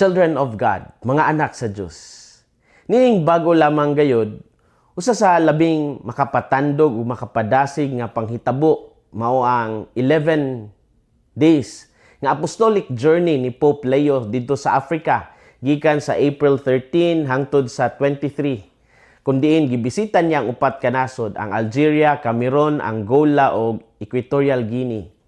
Children of God, mga anak sa Diyos. Niing bago lamang gayod, usa sa labing makapatandog o makapadasig nga panghitabo mao ang 11 days nga apostolic journey ni Pope Leo dito sa Africa gikan sa April 13 hangtod sa 23. Kundiin gibisitan niya ang upat ka nasod, ang Algeria, Cameroon, Angola o Equatorial Guinea.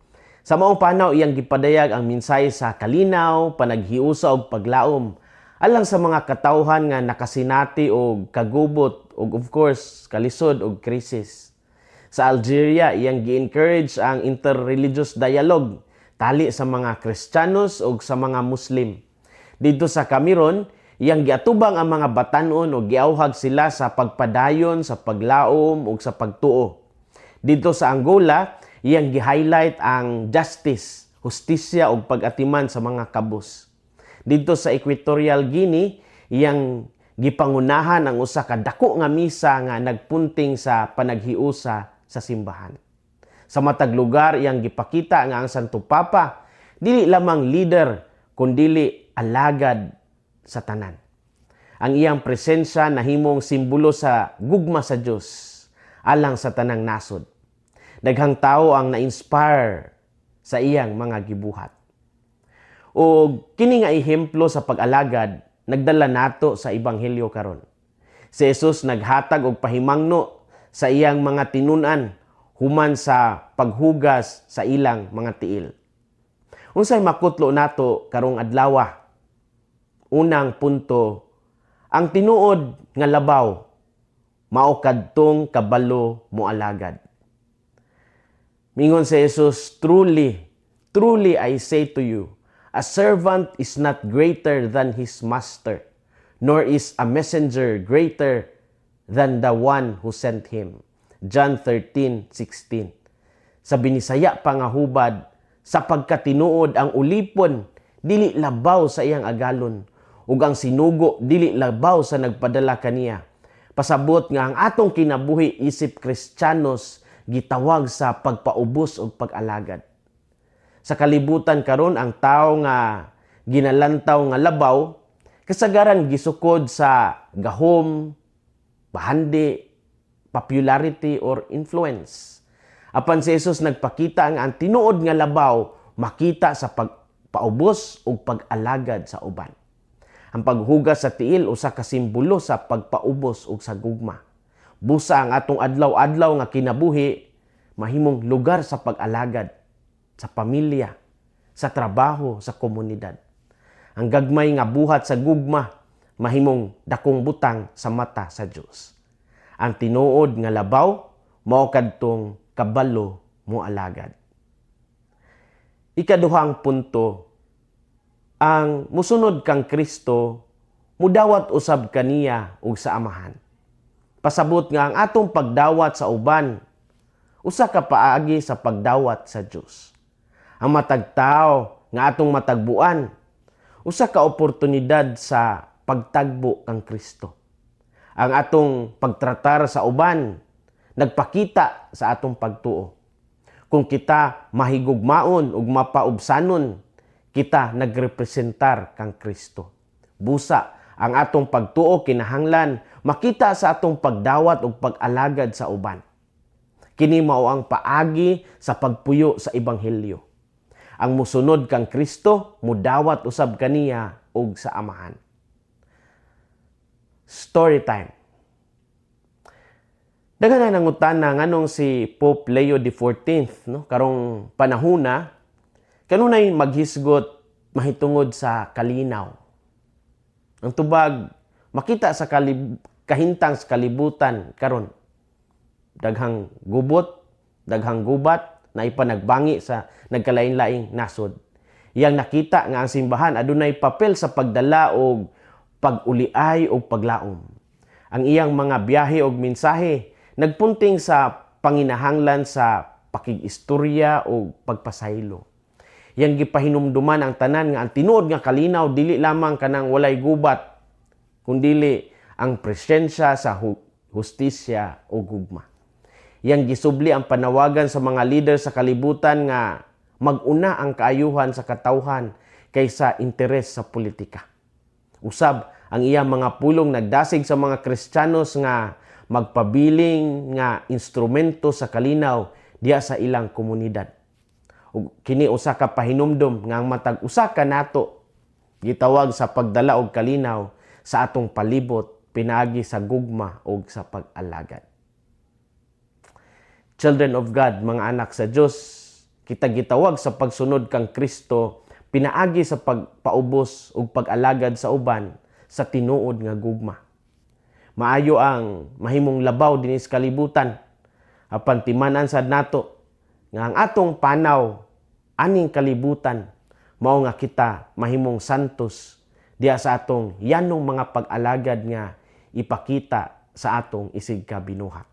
Sa maong panaw iyang gipadayag ang mensahe sa kalinaw, panaghiusa ug paglaom alang sa mga katawhan nga nakasinati og kagubot ug of course kalisod og krisis. Sa Algeria iyang gi-encourage ang interreligious dialogue tali sa mga Kristiyanos ug sa mga Muslim. Dito sa Cameroon iyang giatubang ang mga batan-on ug giawhag sila sa pagpadayon, sa paglaom ug sa pagtuo. Dito sa Angola iyang gi-highlight ang justice, hustisya ug pag-atiman sa mga kabus. Dito sa Equatorial Guinea, iyang gipangunahan ang usa ka dako nga misa nga nagpunting sa panaghiusa sa simbahan. Sa matag lugar iyang gipakita nga ang Santo Papa dili lamang leader kundi alagad sa tanan. Ang iyang presensya nahimong simbolo sa gugma sa Dios alang sa tanang nasod. Daghang tao ang na-inspire sa iyang mga gibuhat. O kini nga ehemplo sa pag-alagad nagdala nato sa ebanghelyo karon. Si Jesus naghatag og pahimangno sa iyang mga tinun-an human sa paghugas sa ilang mga tiil. Unsay makutlo nato karong adlaw? Unang punto, ang tinuod nga labaw mao kadtong kabalo moalagad. Mingon si Jesus, truly I say to you, a servant is not greater than his master, nor is a messenger greater than the one who sent him. John 13:16. Sa binisaya pa nga hubad, sa pagkatinuod ang ulipon, dili labaw sa iyang agalon, ug ang sinugo, dili labaw sa nagpadala kaniya. Pasabot nga ang atong kinabuhi isip Kristiyanos, gitawag sa pagpaubos o pag-alagad. Sa kalibutan karon ang tao nga ginalantaw nga labaw kasagaran gisukod sa gahom, bahandi, popularity or influence. Apan si Jesus nagpakita nga ang tinuod nga labaw makita sa pagpaubos o pag-alagad sa uban. Ang paghugas sa tiil usa ka simbolo sa pagpaubos o sa gugma. Busa ang atong adlaw-adlaw nga kinabuhi, mahimong lugar sa pag-alagad, sa pamilya, sa trabaho, sa komunidad. Ang gagmay nga buhat sa gugma, mahimong dakong butang sa mata sa Dios. Ang tinuod nga labaw, mao kadtong kabalo mo alagad. Ikaduhang punto, ang musunod kang Kristo, mudawat usab kaniya ug sa Amahan. Pasabot nga ang atong pagdawat sa uban, usa ka paagi sa pagdawat sa Dios. Ang matag tao nga atong matagbuan, usa ka oportunidad sa pagtagbo kang Kristo. Ang atong pagtratar sa uban, nagpakita sa atong pagtuo. Kung kita mahigugmaon ug mapaubsanon, kita nagrepresentar kang Kristo. Busa, ang atong pagtuo kinahanglan makita sa atong pagdawat ug pag-alagad sa uban. Kini mao ang paagi sa pagpuyo sa ebanghelyo. Ang musunod kang Kristo, mudawat usab kaniya ug sa Amahan. Story time. Daghan na nangutana nganong si Pope Leo XIV, no, karong panahona, kanunay maghisgot mahitungod sa kalinaw. Ang tubag, makita sa kahintang sa kalibutan karon. Daghang gubot, daghang gubat, na ipanagbangi sa nagkalain-laing nasod. Iyang nakita nga ang simbahan adunay papel sa pagdala og pag-uliay o paglaom. Ang iyang mga biyahe og mensahe nagpunting sa panginahanglan sa pakig-istorya o pagpasaylo. Yang gipahinumduman ang tanan nga ang tinuod nga kalinaw dili lamang kanang walay gubat, kundili ang presensya sa hustisya o gugma. Yang gisubli ang panawagan sa mga leader sa kalibutan nga mag-una ang kaayuhan sa katawhan kaysa interes sa politika. Usab ang iyang mga pulong nagdasig sa mga Kristiyanos nga magpabiling nga instrumento sa kalinaw diya sa ilang komunidad. Ug kini usa ka pahinumdom nga ang matag usa ka nato gitawag sa pagdala og kalinaw sa atong palibot pinaagi sa gugma o sa pag-alagad. Children of God, mga anak sa Diyos, kita gitawag sa pagsunod kang Kristo pinaagi sa pagpaubos o pag-alagad sa uban sa tinuod nga gugma. Maayo ang mahimong labaw dinis kalibutan apan timan-an sad nato nga ang atong panaw aning kalibutan mao nga kita mahimong santos diya sa atong yanong mga pag-alagad nga ipakita sa atong isig kabinuhat.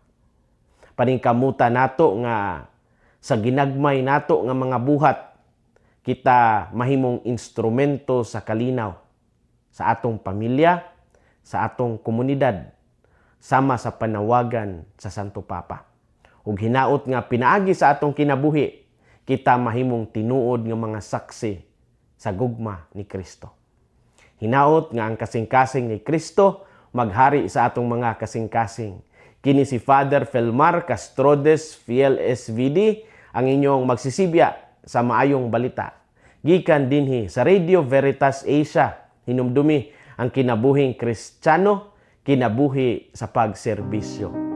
Paningkamuta nato nga sa ginagmay nato nga mga buhat kita mahimong instrumento sa kalinaw sa atong pamilya, sa atong komunidad, sama sa panawagan sa Santo Papa. Ug hinaot nga pinaagi sa atong kinabuhi, kita mahimong tinuod nga mga saksi sa gugma ni Kristo. Hinaot nga ang kasing-kasing ni Kristo maghari sa atong mga kasing-kasing. Kini si Father Felmar Castrodes, Fiel SVD, ang inyong magsisibya sa maayong balita. Gikan dinhi sa Radio Veritas Asia, hinumdumi ang kinabuhing Kristiyano, kinabuhi sa pagserbisyo.